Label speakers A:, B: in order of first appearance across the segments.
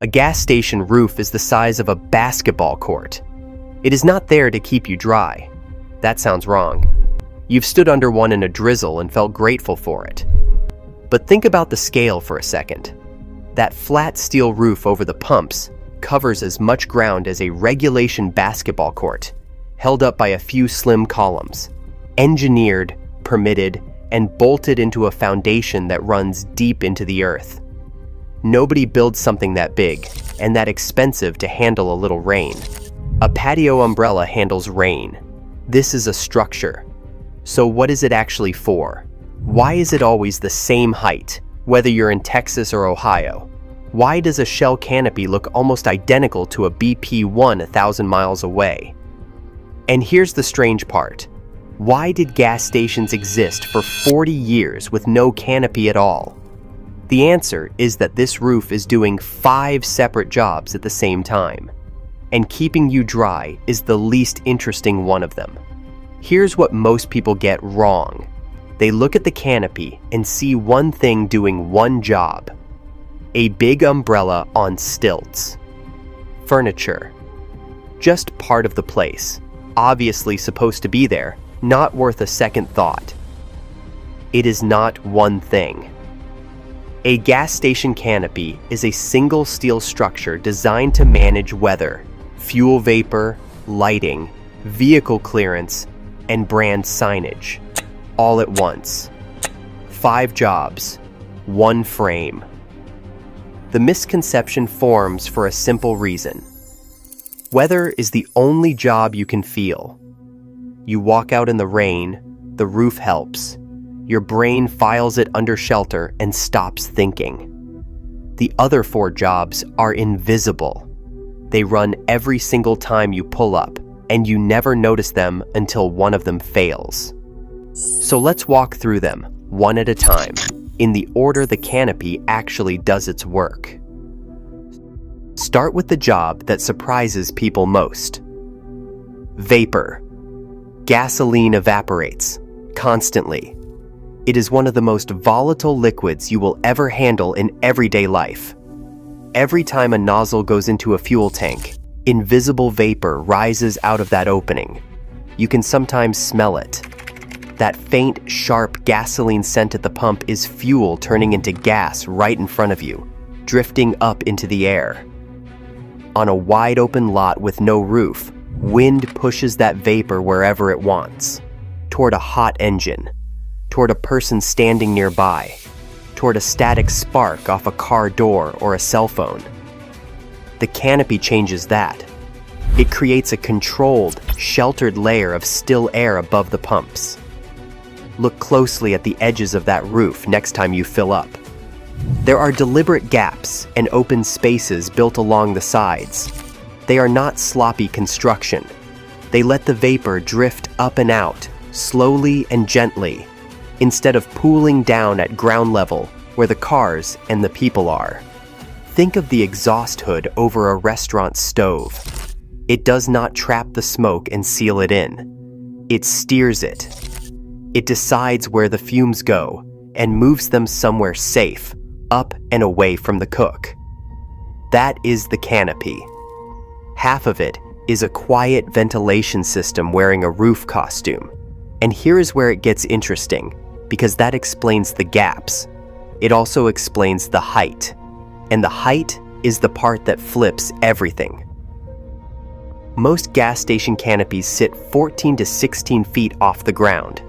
A: A gas station roof is the size of a basketball court. It is not there to keep you dry. That sounds wrong. You've stood under one in a drizzle and felt grateful for it. But think about the scale for a second. That flat steel roof over the pumps covers as much ground as a regulation basketball court, held up by a few slim columns, engineered, permitted, and bolted into a foundation that runs deep into the earth. Nobody builds something that big and that expensive to handle a little rain. A patio umbrella handles rain. This is a structure. So what is it actually for? Why is it always the same height, whether you're in Texas or Ohio? Why does a shell canopy look almost identical to a BP-1 1,000 miles away? And here's the strange part. Why did gas stations exist for 40 years with no canopy at all? The answer is that this roof is doing 5 separate jobs at the same time, and keeping you dry is the least interesting one of them. Here's what most people get wrong. They look at the canopy and see one thing doing one job: a big umbrella on stilts. Furniture. Just part of the place, obviously supposed to be there, not worth a second thought. It is not one thing. A gas station canopy is a single steel structure designed to manage weather, fuel vapor, lighting, vehicle clearance, and brand signage, all at once. 5 jobs, 1 frame. The misconception forms for a simple reason. Weather is the only job you can feel. You walk out in the rain, the roof helps. Your brain files it under shelter and stops thinking. The other 4 jobs are invisible. They run every single time you pull up, and you never notice them until one of them fails. So let's walk through them, one at a time, in the order the canopy actually does its work. Start with the job that surprises people most. Vapor. Gasoline evaporates, constantly. It is one of the most volatile liquids you will ever handle in everyday life. Every time a nozzle goes into a fuel tank, invisible vapor rises out of that opening. You can sometimes smell it. That faint, sharp gasoline scent at the pump is fuel turning into gas right in front of you, drifting up into the air. On a wide open lot with no roof, wind pushes that vapor wherever it wants, toward a hot engine, toward a person standing nearby, toward a static spark off a car door or a cell phone. The canopy changes that. It creates a controlled, sheltered layer of still air above the pumps. Look closely at the edges of that roof next time you fill up. There are deliberate gaps and open spaces built along the sides. They are not sloppy construction. They let the vapor drift up and out, slowly and gently, instead of pooling down at ground level where the cars and the people are. Think of the exhaust hood over a restaurant stove. It does not trap the smoke and seal it in. It steers it. It decides where the fumes go and moves them somewhere safe, up and away from the cook. That is the canopy. Half of it is a quiet ventilation system wearing a roof costume. And here is where it gets interesting, because that explains the gaps. It also explains the height. And the height is the part that flips everything. Most gas station canopies sit 14 to 16 feet off the ground.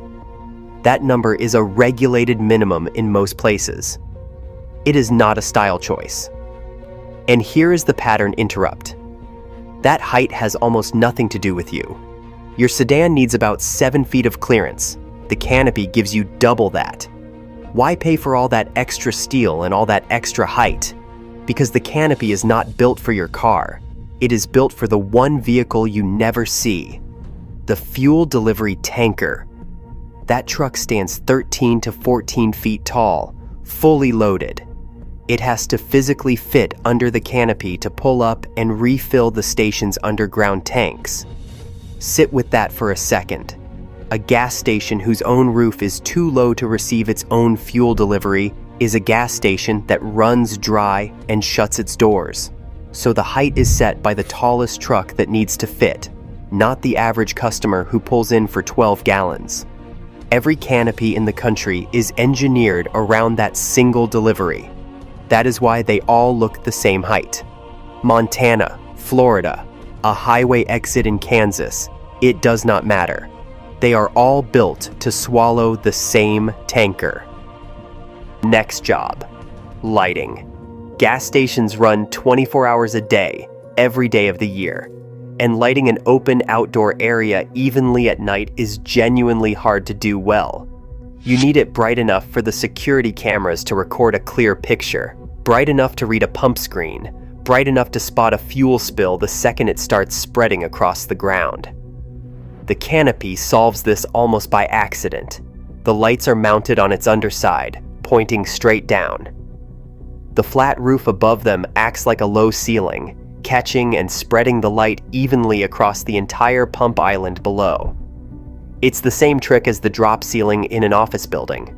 A: That number is a regulated minimum in most places. It is not a style choice. And here is the pattern interrupt. That height has almost nothing to do with you. Your sedan needs about 7 feet of clearance. The canopy gives you double that. Why pay for all that extra steel and all that extra height? Because the canopy is not built for your car. It is built for the one vehicle you never see. The fuel delivery tanker. That truck stands 13 to 14 feet tall, fully loaded. It has to physically fit under the canopy to pull up and refill the station's underground tanks. Sit with that for a second. A gas station whose own roof is too low to receive its own fuel delivery is a gas station that runs dry and shuts its doors. So the height is set by the tallest truck that needs to fit, not the average customer who pulls in for 12 gallons. Every canopy in the country is engineered around that single delivery. That is why they all look the same height. Montana, Florida, a highway exit in Kansas, it does not matter. They are all built to swallow the same tanker. Next job, lighting. Gas stations run 24 hours a day, every day of the year, and lighting an open outdoor area evenly at night is genuinely hard to do well. You need it bright enough for the security cameras to record a clear picture, bright enough to read a pump screen, bright enough to spot a fuel spill the second it starts spreading across the ground. The Canopy solves this almost by accident. The lights are mounted on its underside, pointing straight down. The flat roof above them acts like a low ceiling, catching and spreading the light evenly across the entire pump island below. It's the same trick as the drop ceiling in an office building,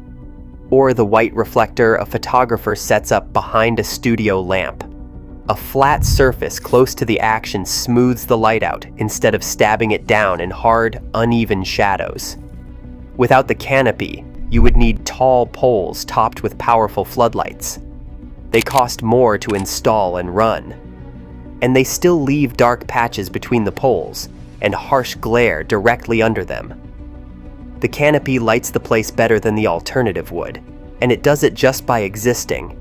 A: or the white reflector a photographer sets up behind a studio lamp. A flat surface close to the action smooths the light out instead of stabbing it down in hard, uneven shadows. Without the Canopy, you would need tall poles topped with powerful floodlights. They cost more to install and run, and they still leave dark patches between the poles and harsh glare directly under them. The Canopy lights the place better than the alternative would, and it does it just by existing.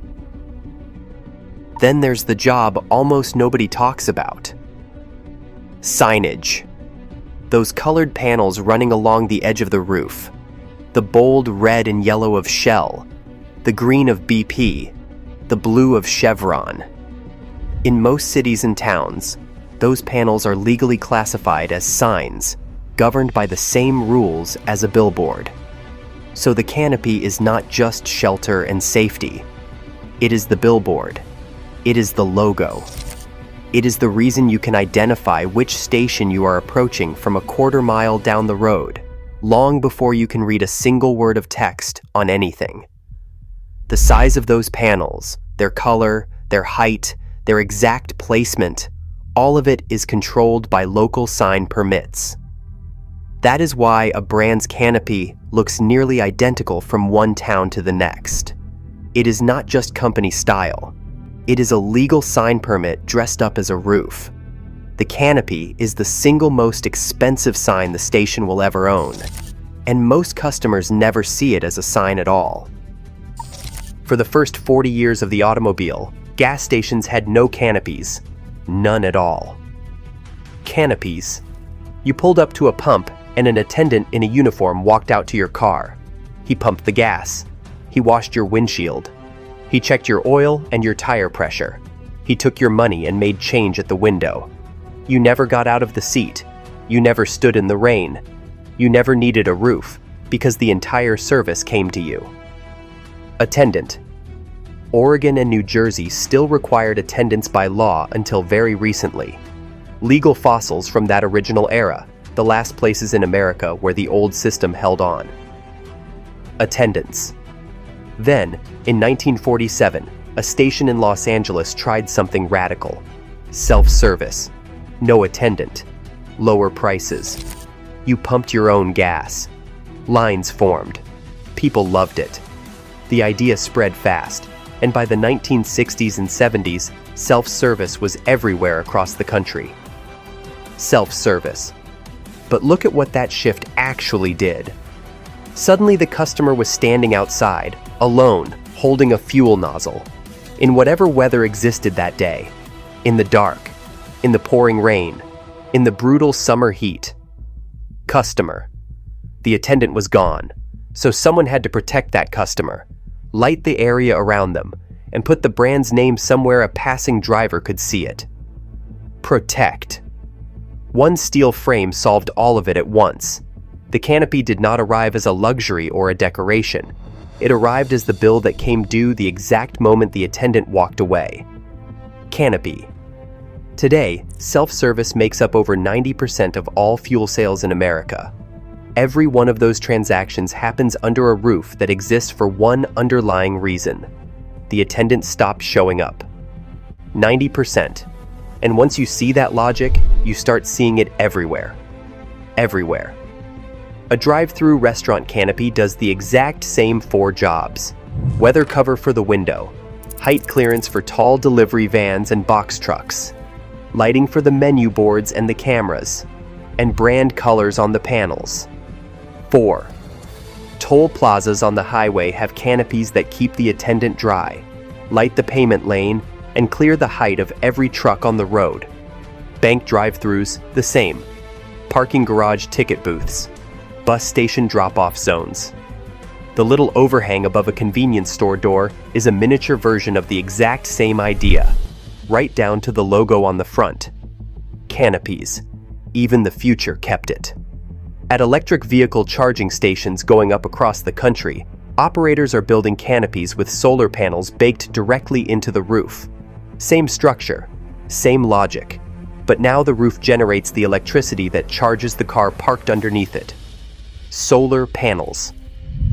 A: Then there's the job almost nobody talks about. Signage. Those colored panels running along the edge of the roof. The bold red and yellow of Shell, the green of BP, the blue of Chevron. In most cities and towns, those panels are legally classified as signs, governed by the same rules as a billboard. So the Canopy is not just shelter and safety. It is the billboard. It is the logo. It is the reason you can identify which station you are approaching from a quarter-mile down the road, long before you can read a single word of text on anything. The size of those panels, their color, their height, their exact placement, all of it is controlled by local sign permits. That is why a brand's Canopy looks nearly identical from one town to the next. It is not just company style. It is a legal sign permit dressed up as a roof. The Canopy is the single most expensive sign the station will ever own, and most customers never see it as a sign at all. For the first 40 years of the automobile, gas stations had no canopies, none at all. Canopies. You pulled up to a pump and an attendant in a uniform walked out to your car. He pumped the gas. He washed your windshield. He checked your oil and your tire pressure. He took your money and made change at the window. You never got out of the seat. You never stood in the rain. You never needed a roof because the entire service came to you. Attendant. Oregon and New Jersey still required attendants by law until very recently. Legal fossils from that original era, the last places in America where the old system held on. Attendants. Then, in 1947, a station in Los Angeles tried something radical. Self-service. No attendant. Lower prices. You pumped your own gas. Lines formed. People loved it. The idea spread fast, and by the 1960s and 70s, self-service was everywhere across the country. Self-service. But look at what that shift actually did. Suddenly the customer was standing outside, alone, holding a fuel nozzle, in whatever weather existed that day, in the dark, in the pouring rain, in the brutal summer heat. Customer. The attendant was gone, so someone had to protect that customer, light the area around them, and put the brand's name somewhere a passing driver could see it. Protect. One steel frame solved all of it at once. The Canopy did not arrive as a luxury or a decoration. It arrived as the bill that came due the exact moment the attendant walked away. Canopy. Today, self-service makes up over 90% of all fuel sales in America. Every one of those transactions happens under a roof that exists for one underlying reason. The attendant stopped showing up. 90%. And once you see that logic, you start seeing it everywhere. Everywhere. A drive-through restaurant canopy does the exact same 4 jobs. Weather cover for the window, height clearance for tall delivery vans and box trucks, lighting for the menu boards and the cameras, and brand colors on the panels. 4. Toll plazas on the highway have canopies that keep the attendant dry, light the payment lane, and clear the height of every truck on the road. Bank drive-thrus, the same. Parking garage ticket booths. Bus station drop-off zones. The little overhang above a convenience store door is a miniature version of the exact same idea, right down to the logo on the front. Canopies. Even the future kept it. At electric vehicle charging stations going up across the country, operators are building canopies with solar panels baked directly into the roof. Same structure, same logic, but now the roof generates the electricity that charges the car parked underneath it. Solar panels.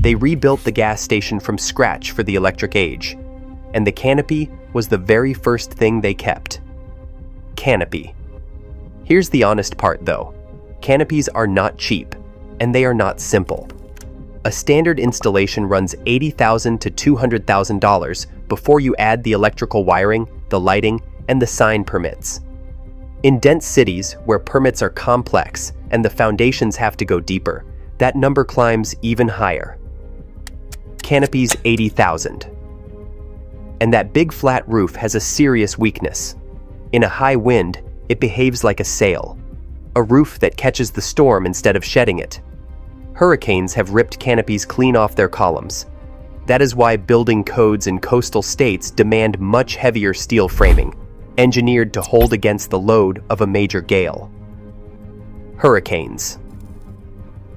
A: They rebuilt the gas station from scratch for the electric age, and the canopy was the very first thing they kept. Canopy. Here's the honest part though. Canopies are not cheap, and they are not simple. A standard installation runs $80,000 to $200,000 before you add the electrical wiring, the lighting, and the sign permits. In dense cities where permits are complex and the foundations have to go deeper, that number climbs even higher. Canopy's $80,000. And that big flat roof has a serious weakness. In a high wind, it behaves like a sail, a roof that catches the storm instead of shedding it. Hurricanes have ripped canopies clean off their columns. That is why building codes in coastal states demand much heavier steel framing, engineered to hold against the load of a major gale. Hurricanes.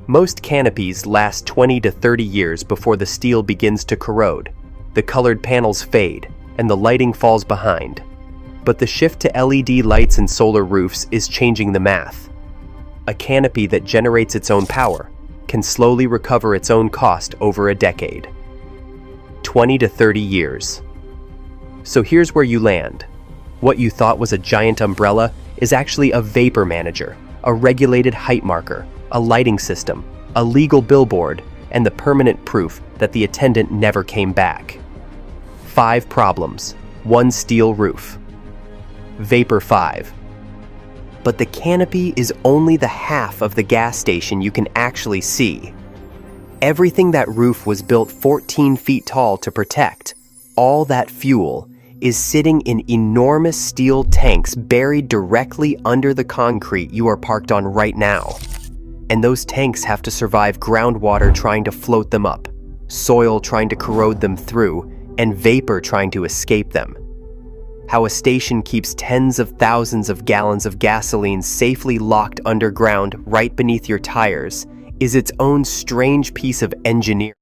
A: Most canopies last 20 to 30 years before the steel begins to corrode, the colored panels fade, and the lighting falls behind. But the shift to LED lights and solar roofs is changing the math. A canopy that generates its own power can slowly recover its own cost over a decade. 20 to 30 years. So here's where you land. What you thought was a giant umbrella is actually a vapor manager, a regulated height marker, a lighting system, a legal billboard, and the permanent proof that the attendant never came back. 5 problems, 1 steel roof. Vapor 5. But the canopy is only the half of the gas station you can actually see. Everything that roof was built 14 feet tall to protect, all that fuel, is sitting in enormous steel tanks buried directly under the concrete you are parked on right now. And those tanks have to survive groundwater trying to float them up, soil trying to corrode them through, and vapor trying to escape them. How a station keeps tens of thousands of gallons of gasoline safely locked underground right beneath your tires is its own strange piece of engineering.